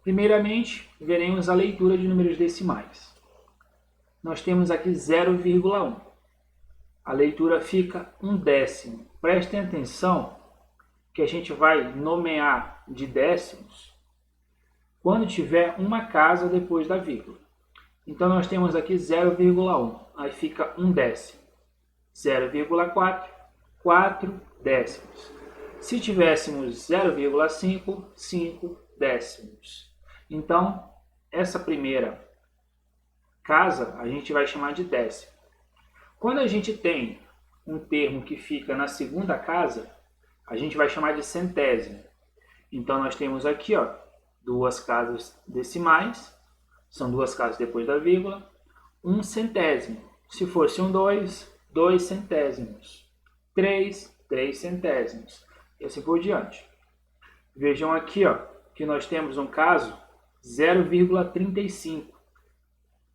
Primeiramente, veremos a leitura de números decimais. Nós temos aqui 0,1. A leitura fica 1/10. Prestem atenção que a gente vai nomear de décimos quando tiver uma casa depois da vírgula. Então nós temos aqui 0,1, aí fica 1/10. 0,4, 4 décimos. Se tivéssemos 0,5, 5 décimos. Então, essa primeira casa a gente vai chamar de décimo. Quando a gente tem um termo que fica na segunda casa, a gente vai chamar de centésimo. Então nós temos aqui, ó, duas casas decimais, são duas casas depois da vírgula, 1 centésimo. Se fosse um 2, 2 centésimos. 3, 3 centésimos. E assim por diante. Vejam aqui, ó, que nós temos um caso 0,35.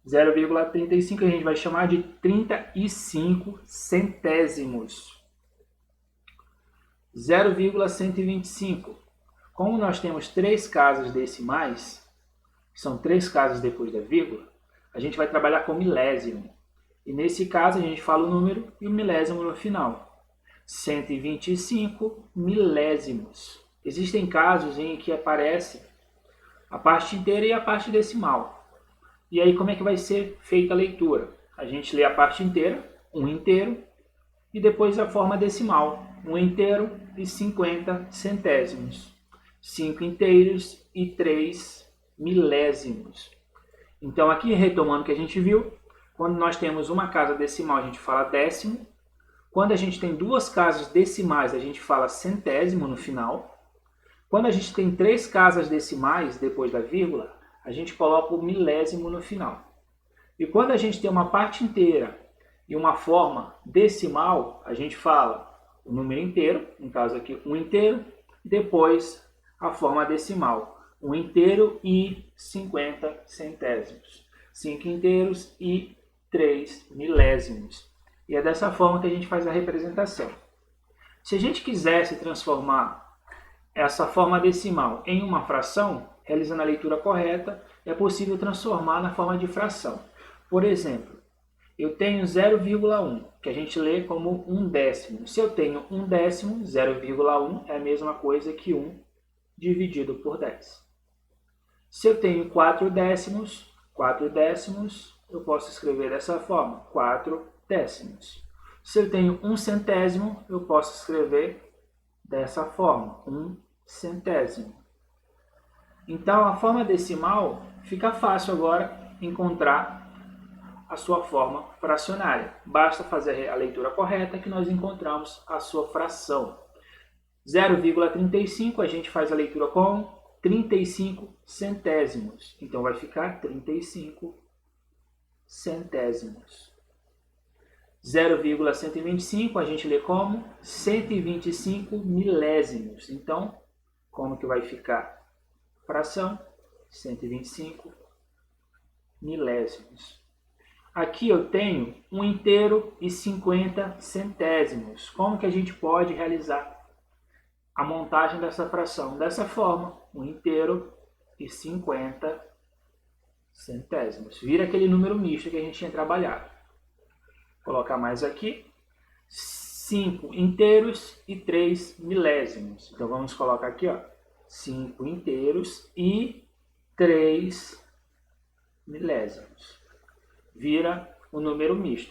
0,35 a gente vai chamar de 35 centésimos. 0,125. Como nós temos três casas decimais, que são três casas depois da vírgula, a gente vai trabalhar com milésimo. E nesse caso a gente fala o número e o milésimo no final. 125 milésimos. Existem casos em que aparece a parte inteira e a parte decimal. E aí como é que vai ser feita a leitura? A gente lê a parte inteira, 1 inteiro, e depois a forma decimal, 1 inteiro e 50 centésimos. 5 inteiros e 3 milésimos. Então aqui retomando o que a gente viu, quando nós temos uma casa decimal a gente fala décimo, quando a gente tem duas casas decimais a gente fala centésimo no final, quando a gente tem três casas decimais depois da vírgula, a gente coloca o milésimo no final. E quando a gente tem uma parte inteira e uma forma decimal, a gente fala o número inteiro, no caso aqui 1 inteiro, e depois a forma decimal, 1 inteiro e 50 centésimos, 5 inteiros e 3 milésimos. E é dessa forma que a gente faz a representação. Se a gente quisesse transformar essa forma decimal em uma fração, realizando a leitura correta, é possível transformar na forma de fração. Por exemplo, eu tenho 0,1, que a gente lê como 1 décimo. Se eu tenho 1 décimo, 0,1 é a mesma coisa que 1 dividido por 10. Se eu tenho 4 décimos, eu posso escrever dessa forma, 4 décimos. Se eu tenho 1 centésimo, eu posso escrever dessa forma, 1 centésimo. Então, a forma decimal fica fácil agora encontrar a sua forma fracionária. Basta fazer a leitura correta que nós encontramos a sua fração. 0,35 a gente faz a leitura com 35 centésimos. Então, vai ficar 35 centésimos. 0,125 a gente lê como 125 milésimos. Então, como que vai ficar? Fração, 125 milésimos. Aqui eu tenho 1 inteiro e 50 centésimos. Como que a gente pode realizar a montagem dessa fração? Dessa forma, 1 inteiro e 50 centésimos. Vira aquele número misto que a gente tinha trabalhado. Vou colocar mais aqui. 5 inteiros e 3 milésimos. Então vamos colocar aqui, ó, 5 inteiros e 3 milésimos. Vira um número misto.